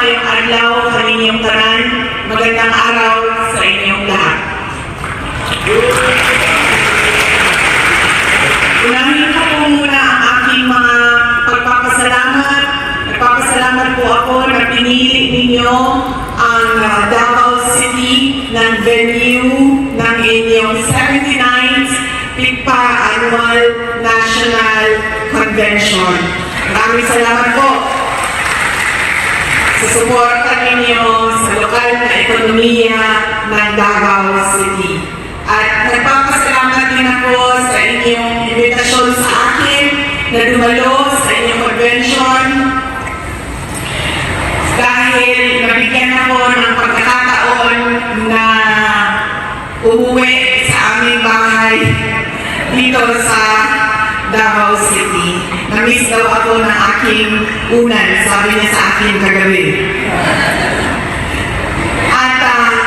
maayong adlaw sa inyong tanan. Magandang araw sa inyong lahat. Unahin ko po muna ang aking mga pagpapasalamat. Nagpapasalamat po ako na pinili ninyo ang Davao City ng venue ng inyong 79th PICPA Annual National Convention. Maraming salamat po sa suporta ninyo sa lokal na ekonomiya ng Davao City. At nagpapasalamat din ako sa inyong invitasyon sa akin na dumalo sa inyong convention dahil nabigyan ako ng pagkakataon na umuwi sa aming bahay dito sa Davao City. Na-miss daw ako ng aking unan, sabi niya sa akin kagabi. At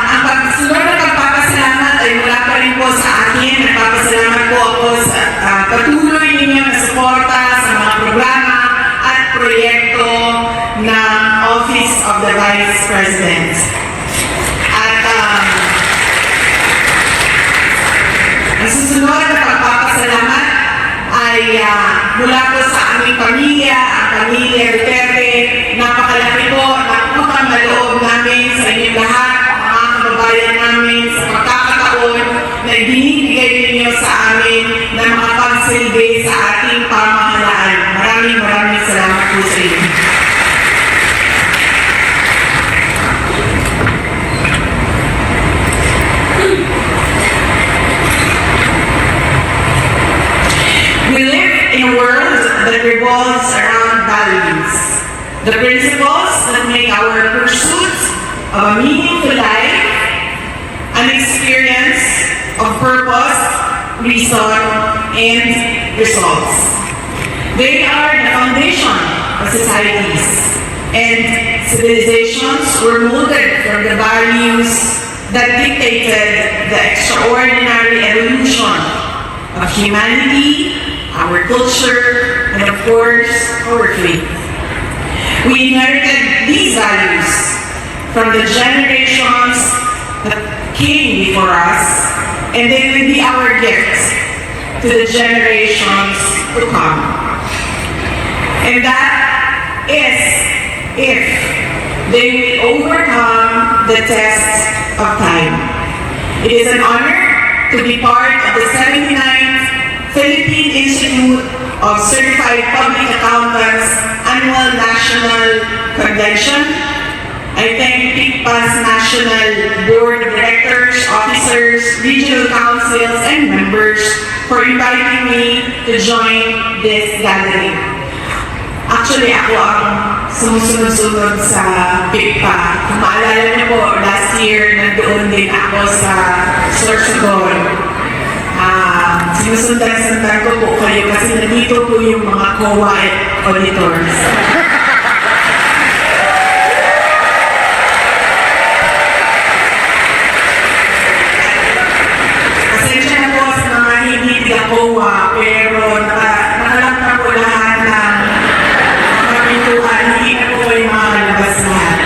ang pagsunod na pagpapasalamat ay mula pa rin po sa akin. Nagpapasalamat po ako sa patuloy ninyo na suporta sa mga programa at proyekto ng Office of the Vice President. At ang susunod na pagpapasalamat ay mula po sa aming pamilya, ang pamilya Duterte. Napakalaki po ng utang na loob namin sa inyong lahat, mga kababayan namin, sa pagkakataon na ibinibigay ninyo sa amin na makapagsilbi sa ating pamahalaan. Maraming salamat po sa inyo. We live in a world that revolves around values, the principles that make our pursuit of a meaningful life an experience of purpose, reason, and results. They are the foundation of societies, and civilizations were molded from the values that dictated the extraordinary evolution of humanity, our culture, and of course, our faith. We inherited these values from the generations that came before us, and they will be our gift to the generations to come. And that is if they will overcome the test of time. It is an honor to be part of the 79th Philippine Institute of Certified Public Accountants Annual National Convention. I thank PICPA's National Board of Directors, officers, regional councils, and members for inviting me to join this gathering. Actually, ako ang sumusunod-sunod sa PICPA. Kung maalala niyo po, last year, nandoon din ako sa Sorsogon. Sinusundan-sundan ko po kayo kasi nandito po yung mga COA auditors. Pasensya na po sa mga hindi COA, pero nakalamta po lahat ng mga pintuan, hindi na po kayo makalabas lahat.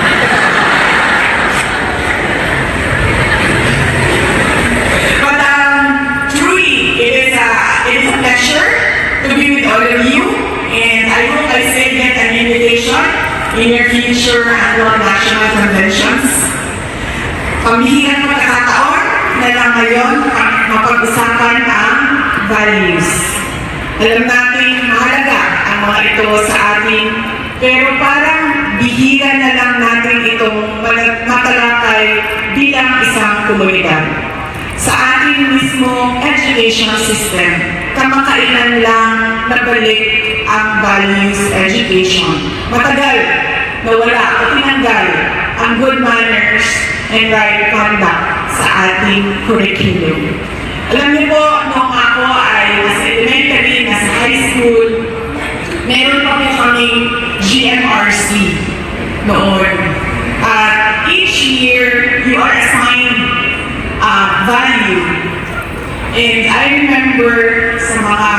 To be with all of you, and I hope I still get an invitation in your future annual national conventions. Pamihirang pagkakataon na lang ngayon mapag-usapan ang values. Alam natin mahalaga ang mga ito sa atin, pero parang bihira na lang natin itong matalakay bilang isang komunidad. Sa ating mismo education system, kamakailan lang nabalik ang values education. Matagal nawala o tinanggal ang good manners and right conduct sa ating curriculum. Alam niyo po, nung ako ay nasa elementary, nasa high school, meron pa po kaming GMRC noon. Each year, you are assigned value. And I remember sa mga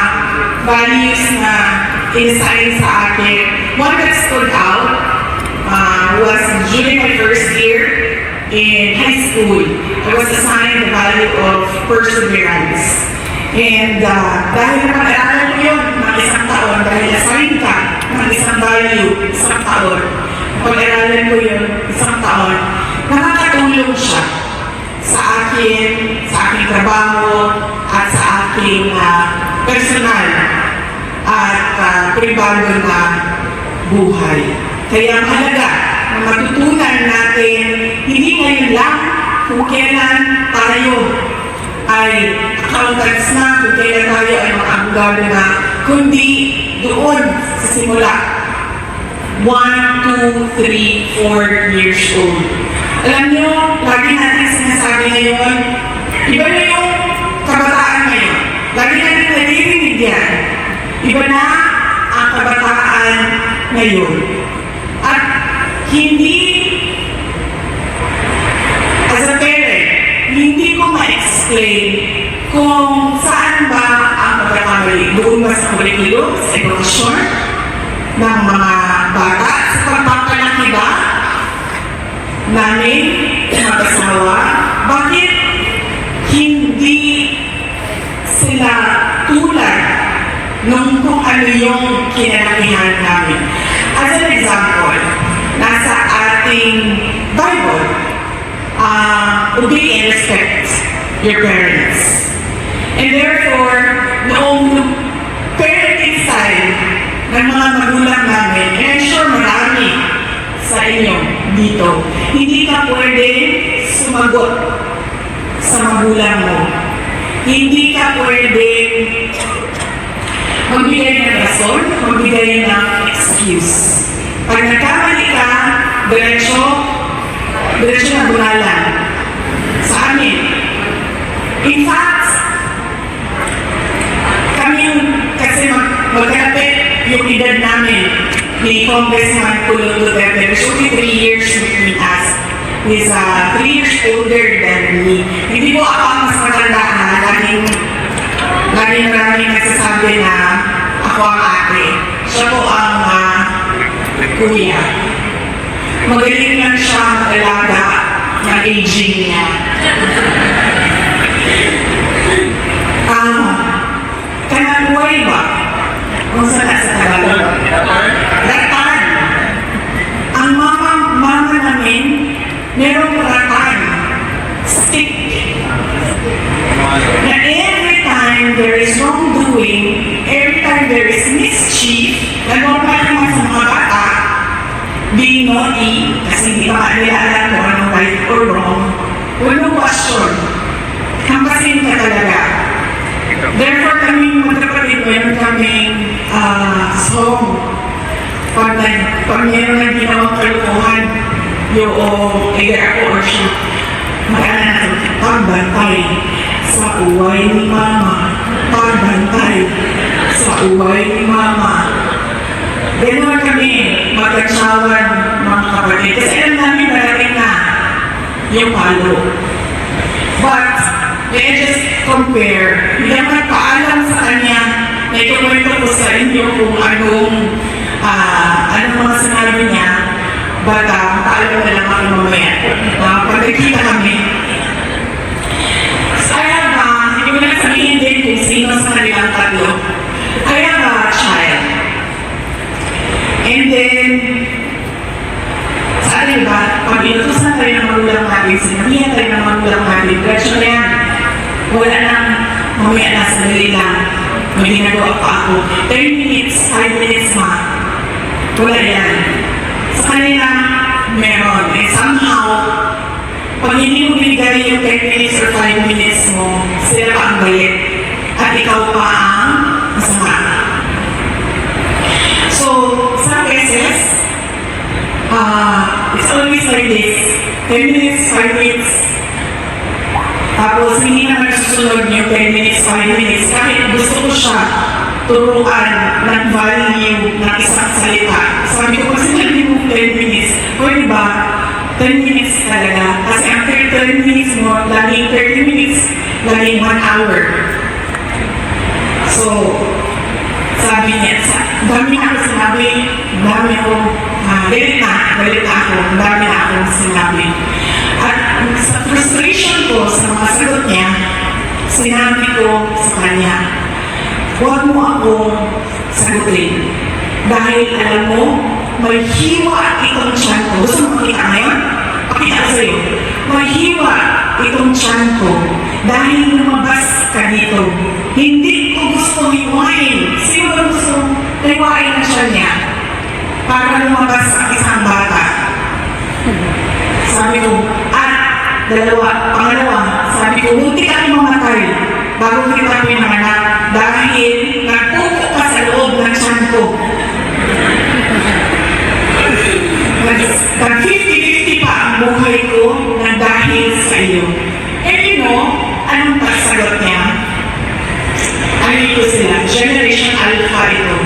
values na in-assign sa akin, one that stood out was during my first year in high school. I was assigned the value of perseverance. And dahil napag-aralan ko yun ng isang taon, dahil assign ka ng isang value, isang taon, pag-aralan ko yun isang taon, nakakatulong siya sa aking trabaho, at sa aking personal at pribado na buhay. Kaya mahalaga na matutunan natin, hindi ngayon lang kung kailan tayo ay accountants na, kung kailan tayo ay mga abogado na, kundi doon sa simula. 1, 2, 3, 4 years old. Alam niyo, lagi natin sinasabi ngayon, iba na yung kabataan ngayon. Lagi natin naririnig yan. Iba na ang kabataan ngayon. At hindi, as a parent, hindi ko ma-explain kung saan ba ang pagkakamali. Doon ba sa curriculum, sa edukasyon ng mga bata, sa pagpapalaki ba namin, mag-asawa, bakit hindi sila tulad nung kung ano yung kinalakihan namin. As an example, nasa ating Bible, obey and respect your parents. And therefore, noong parenting side ng mga magulang namin, and I'm sure marami sa inyo dito, hindi ka pwede sumagot sa magulang mo. Hindi ka pwede magbigay ng rason, magbigay ng excuse. Pag nagkamali ka, diretso na bunalan sa amin. In fact, kami kasi magkalapit yung edad namin ni Congressman Pulong Duterte. There's only 3 years between us. He's 3 years older than me. Hindi po ako ang mas matanda na laging maraming nagsasabi na ako ang ate. Siya po ang kuya. Magaling lang siya mag-alaga ng aging niya. Kanabuhay ba? Kung saan sa Tagalog? Ratan. Ang mama namin, merong ratan. Stick. Na every time there is wrongdoing, every time there is mischief, na normal naman sa mga bata, being naughty, kasi hindi pa nila alam kung anong right or wrong, walang question. Hampasin ka talaga. Therefore, kaming magkapatid, meron kaming song. Pag meron na ginawang kalukuhan, yung either ako or siya, mag-ana natin, pagbantay sa uway ni mama. Pagbantay sa uway ni mama. Ganoon kami magkatsawan mga kapatid. Kasi alam namin narating na yung palo. But, may just compare. Hindi naman paalam sa kanya na itukwento ko sa inyo kung anong mga sinabi niya. But, paalam na lang ako mamaya. Pag nakita kami, hindi ko na sabihin din kung sino sa kanilang tatlo. I have a child. And then, sa atin ba, pag inutusan tayo ng magulang natin, sinabihan tayo ng magulang natin, diretso na yan. Wala nang mamaya na sandali lang. May ginagawa pa ako. 10 minutes, 5 minutes ma. Wala yan. Sa kanila, meron. And somehow, pag hindi mo binigay yung 10 minutes or 5 minutes mo, sila pa ang galit. At ikaw pa ang masama. So, some cases, it's always like this. 10 minutes, 5 minutes. Tapos, hindi naman susunod yung 10 minutes, 5 minutes. Kahit gusto ko siya turuan ng value ng isang salita. Sabi ko, kasi hindi mo 10 minutes. Pwede ba? 10 minutes talaga. Kasi after 10 minutes mo, laging 30 minutes, laging 1 hour. So, sabi niya, dami ako sinabi, dami ako galit na ako, ang dami na akong sinabi. At sa frustration ko sa mga sagot niya, sinabi ko sa kanya, huwag mo akong sagutin. Dahil alam mo, may hiwa itong tiyan ko. Gusto mo makita ngayon? Pakita ko sa'yo. May hiwa itong tiyan ko dahil lumabas ka dito. Hindi ko gusto hiwain. Sino ba gusto hiwain ang tiyan niya? Para lumabas ang isang bata. Sabi ko, pangalawa, sabi ko, munti ka mamatay bago kita pinanganak dahil nagpupo ka sa loob ng tiyan ko. Nag 50-50 pa ang buhay ko na dahil sa iyo. And you know, anong pagsagot niya? Ano ko sila? Generation Alpha ito.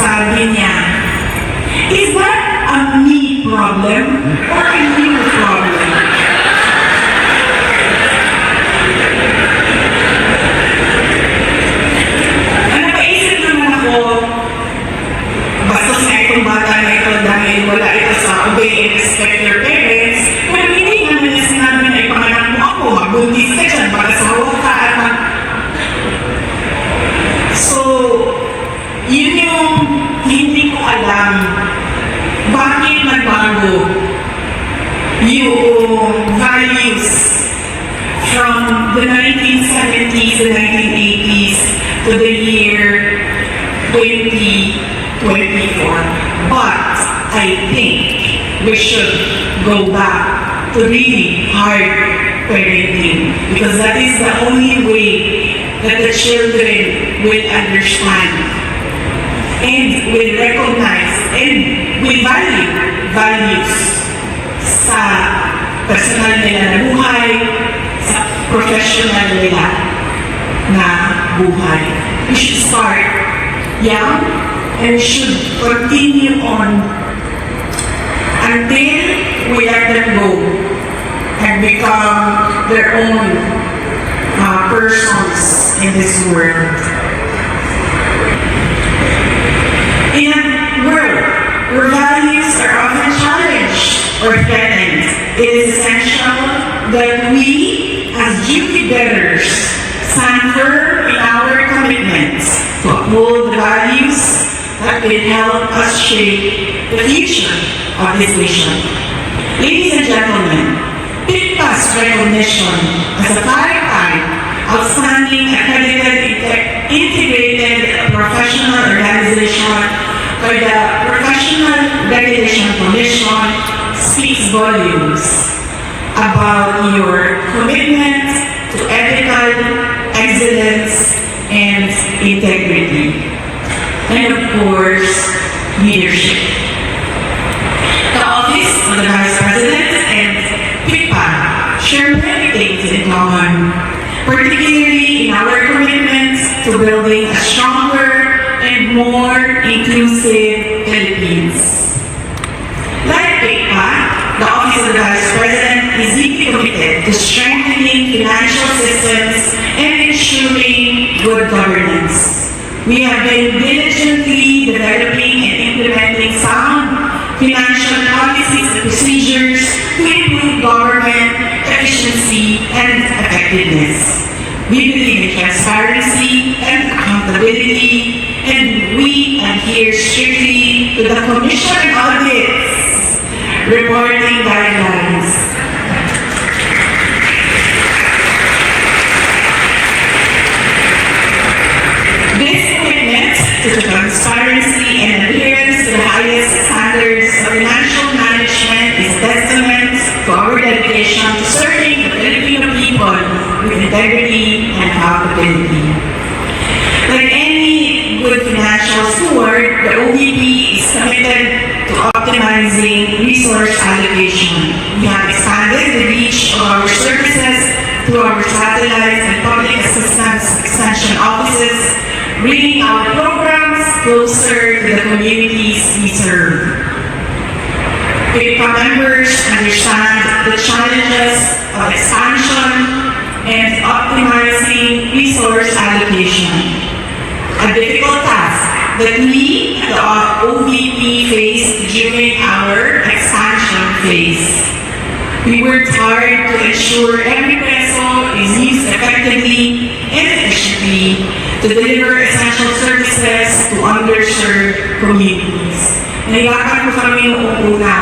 Sabi niya, is that a me problem or a you problem? Napaisip naman ako, bastos na itong bata na ito dahil wala ito sa obey and respect your parents, pero hindi naman niya sinabi na ipanganak mo ako, magbuntis ka dyan, mag-asawa ka at So, yun yung hindi ko alam bakit nagbago yung values from the 1970s and 1980s to the year 2024. But I think we should go back to really hard parenting because that is the only way that the children will understand and will recognize and will value values sa personal nila na buhay, sa professional nila na buhay. We should start young and we should continue on until we let them go and become their own persons in this world. In a world where values are often challenged or threatened, it is essential that we, as duty bearers, stand firm in our commitments to uphold the values that will help us shape the future of this nation. Ladies and gentlemen, PICPA's recognition as a five-time outstanding accredited integrated professional organization by the Professional Recognition Commission speaks volumes about your commitment to ethical excellence and integrity. And of course, leadership. The Office of the Vice President and PICPA share many things in common, particularly in our commitment to building a stronger and more inclusive Philippines. Like PICPA, the Office of the Vice President is deeply committed to strengthening financial systems and ensuring good governance. We have been diligently developing and implementing sound financial policies and procedures to improve government efficiency and effectiveness. We believe in transparency and accountability, and we adhere strictly to the Commission audits reporting guidelines. This commitment to transparency and adherence to the highest standards of financial management is a testament to our dedication to serving the Filipino people with integrity and accountability. Like any good financial steward, the OVP is committed to optimizing resource allocation. We have expanded the reach of our services through our satellites and public assistance extension offices, bringing our programs closer to the communities we serve. PICPA members understand the challenges of expansion and optimizing resource allocation, a difficult task that we, the OVP, faced during our expansion phase. We worked hard to ensure every peso is used effectively and efficiently to deliver essential services to underserved communities. Nahiyakan ko kami noong una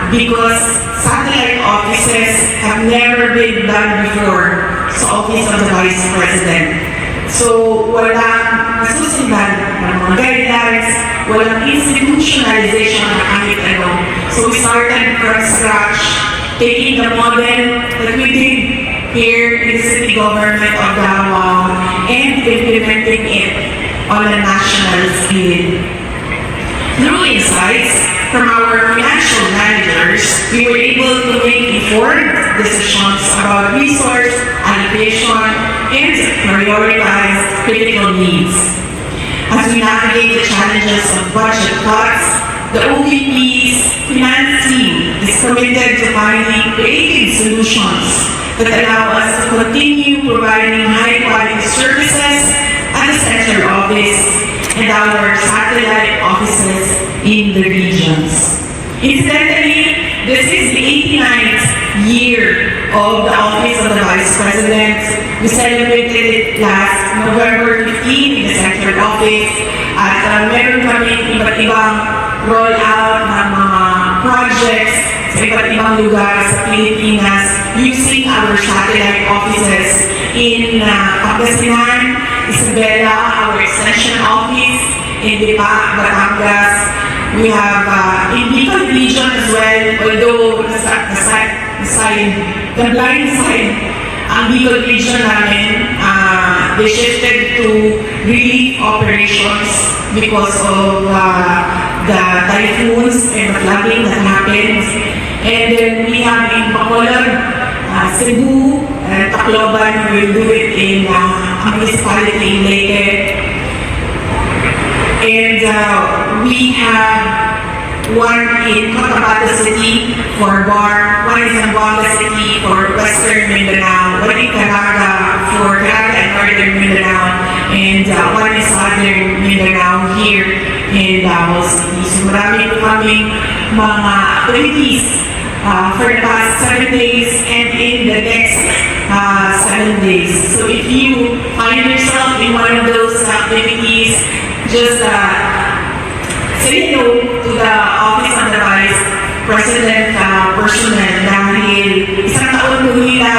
because satellite offices have never been done before sa Office of the Vice President. So, walang nasusundan ng mga guidelines, walang institutionalization na kahit ano. So, we started from scratch, taking the model that we did here in the city government of Davao and implementing it on a national scale. Through insights from our financial managers, we were able to make informed decisions about resource allocation and prioritize critical needs. As we navigate the challenges of budget cuts, the OVP's finance team is committed to finding creative solutions that allow us to continue providing high-quality services at the central office and our satellite offices in the regions. Incidentally, this is the 89th year of the Office of the Vice President. We celebrated it last November 15 in the central office at meron kami iba't ibang roll-out ng mga projects sa iba't ibang lugar sa Pilipinas using our satellite offices in Pangasinan, Isabela, our extension office, in Lipa, Batangas. We have in Bicol region as well, although the blind side, ang Bicol region namin, they shifted to relief operations because of the typhoons and the flooding that happened. And then we have in Bacolod, Cebu, and Tacloban, we will do it in a municipality in Leyte. And we have one in Cotabato City for BAR, one in Zamboanga City for Western Mindanao, one in Caraga for Caraga and Northern Mindanao, and one in Southern Mindanao here in Davao City. So marami po kaming mga activities for the past 7 days and in the next 7 days. So if you find yourself in one of those activities, just say no to the Office of the Vice President personnel dahil isang taon po nila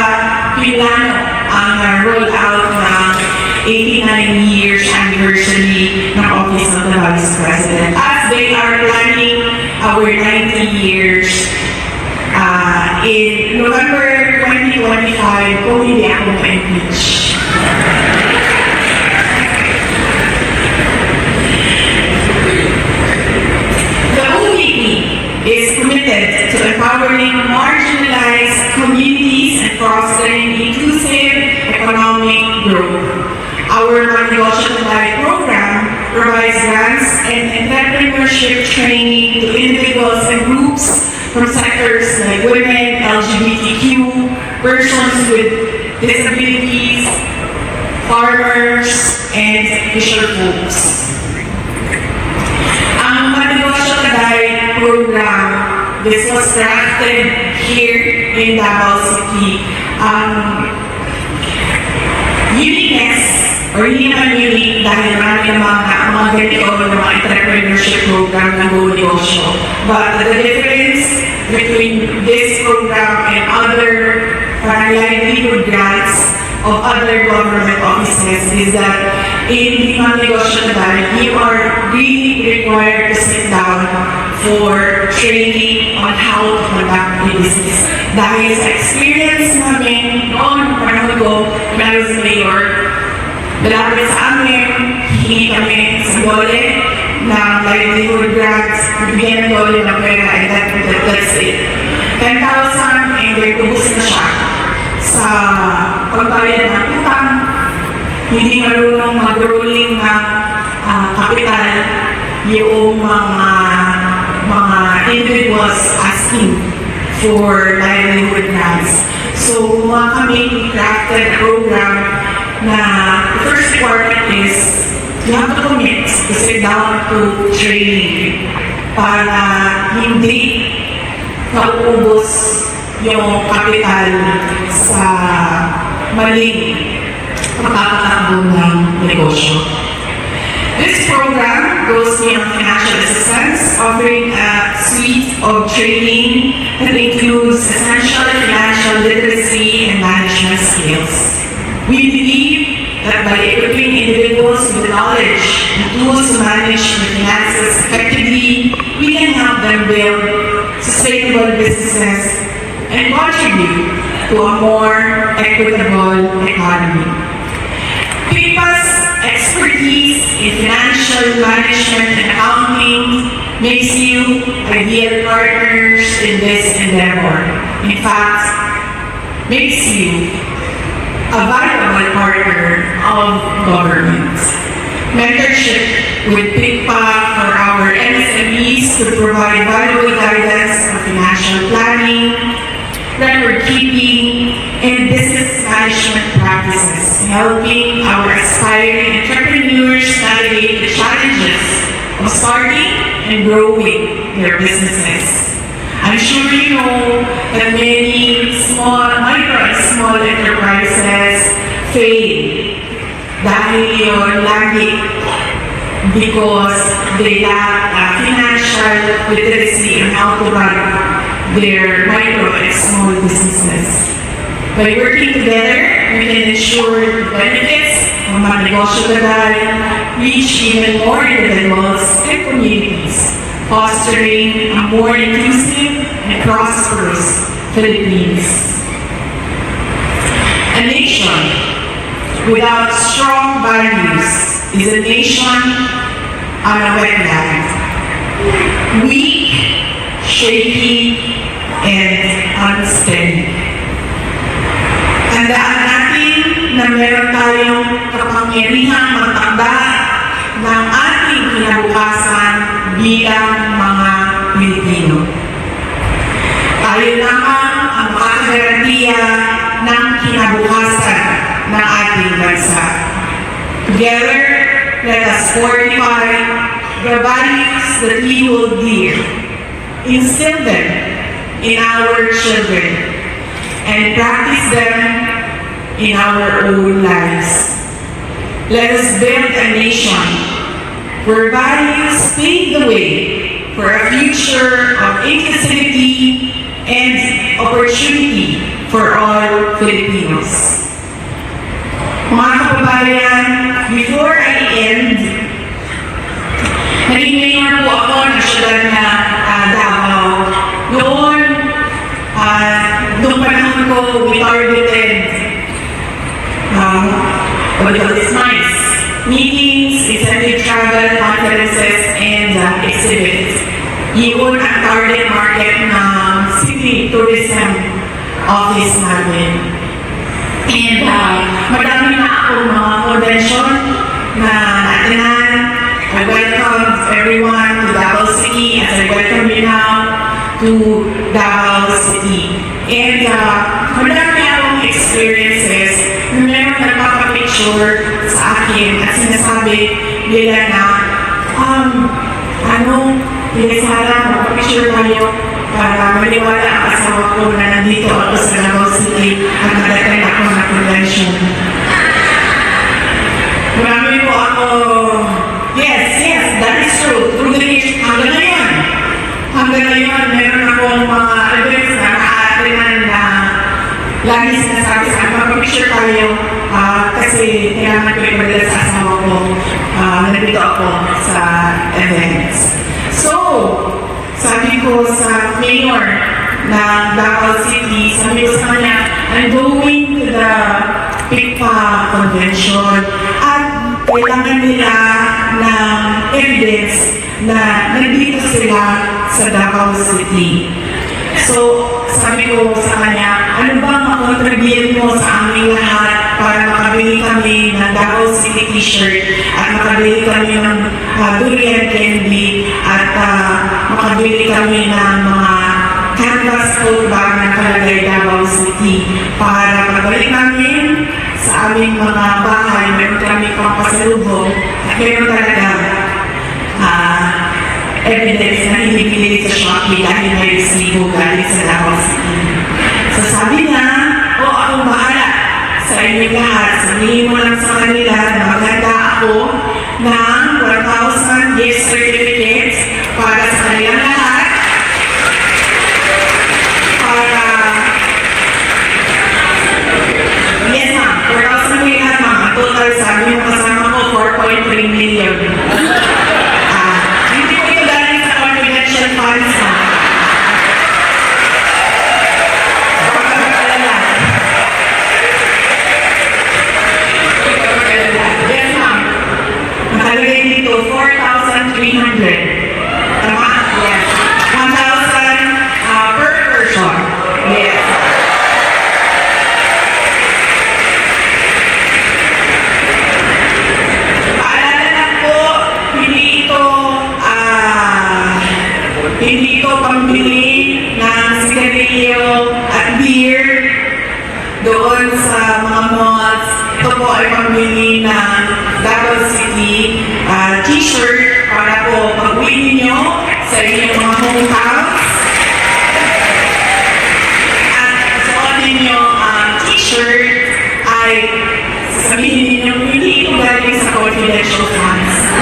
pinano ang roll-out ng 89 years anniversary ng Office of the Vice President as they are planning our 90 years in November 2025 kung hindi ako ma-impeach. Is committed to empowering marginalized communities and fostering inclusive economic growth. Our Manegosyo Tayo program provides grants and entrepreneurship training to individuals and groups from sectors like women, LGBTQ, persons with disabilities, farmers, and fisher folks. Ang Manegosyo Tayo program, this was crafted here in Davao City. Uniqueness, or hindi naman unique dahil marami ng mga ganito ng mga entrepreneurship program ng Go Negosyo. But the difference between this program and other livelihood grants of other government offices is that in the Manegosyo Tayo, you are really required to sit down for training on how to conduct a business. Dahil sa experience namin noon, parang ago, when I was mayor, malapit sa amin, hingi kami sa dole ng livelihood grants, bigyan ng dole ng pera, and that's it. 10,000 and then ubus na siya sa pagbayad ng utang, hindi marunong mag-rolling ng kapital yung mga individuals asking for livelihood grants. So, kami crafted a program na the first part is you have to commit to sit down to training para hindi nauubos yung kapital sa maling pagkakatakbo ng negosyo. This program goes beyond financial assistance, offering a suite of training that includes essential financial literacy and management skills. We believe that by equipping individuals with the knowledge and tools to manage their finances effectively, we can help them build sustainable businesses and contribute to a more equitable economy. PICPA's expertise in financial management and accounting makes you ideal partners in this endeavor. In fact, makes you a valuable partner of government. Mentorship with PICPA for our MSMEs to provide valuable guidance on financial planning, record keeping, and business management practices, helping our aspiring entrepreneurs navigate the challenges of starting and growing their businesses. I'm sure you know that many micro and small enterprises fail dahil yun lagi because they lack financial literacy and how to run their micro and small businesses. By working together, we can ensure the benefits of mga negosyo reach even more individuals and communities, fostering a more inclusive and prosperous Philippines. A nation without strong values is a nation on a wetland. Weak, shaky, and unsteady. Tandaan natin na meron tayong kapangyarihang magtakda ng ating kinabukasan bilang mga Pilipino. Tayo naman ang makakagarantiya ng kinabukasan ng ating bansa. Together, let us fortify the values that we hold dear, instill them in our children, and practice them in our own lives. Let us build a nation where values pave the way for a future of inclusivity and opportunity for all Filipinos. Mga kababayan, before I end, naging mayor po ako ng siyudad na Davao. Noong panahon ko, we targeted nice meetings, incentive travel, conferences, and exhibits. Yun ang target market ng city tourism office namin. And madami na akong mga convention na natinan. I welcome everyone to Davao City as I welcome you now to Davao City. And madami akong experiences na meron nagpapapicture sa akin at sinasabi nila na Sara, magpapicture tayo para maniwala ang asawa ko na nandito ako sa Davao City at nag-attend ako ng convention. Marami po ako, yes, that is true. Through the years, hanggang ngayon, meron akong mga events na na-attendan na lagi sinasabi sa akin, magpapicture tayo kasi kailangan ko ipadala sa asawa ko. Nandito ako sa events. So, sabi ko sa mayor ng Davao City, sabi ko sa kanya, I'm going to the PICPA convention at kailangan nila ng evidence na nandito sila sa Davao City. So, sabi ko sa kanya, ano ba makontribute mo sa aming lahat para makabili kami ng Davao City t-shirt at makabili kami ng durian candy at makabili kami ng mga canvas tote bag na nakalagay Davao City para pagbalik namin sa aming mga bahay, meron kami pang pasalubong at meron talaga evidence na hindi pinili sa Shopee dahil may resibo galing sa Davao City. So sabi niya, akong bahala sa inyo lahat. Sabihin mo lang sa kanila na maganda ako ng 1,000 gift certificates para sa kanilang lahat. Yes ma'am, 4,000 may lahat ma'am. Ang total sabi mo kasama ko, 4.3 million. Hindi ko ito galing sa confidential funds ma'am. Yes ma'am. Nakalagay dito, 4,300. Tama? Yes. 1,000 per person. Yes. Paalala lang po, hindi ito pambili ng sigarilyo at beer doon sa mga malls. Ito po ay pambili ng Davao City t-shirt para po pag-uwi ninyo sa inyong mga hometowns. At suot ninyo ang t-shirt ay sabihin ninyo hindi ito galing sa confidential funds.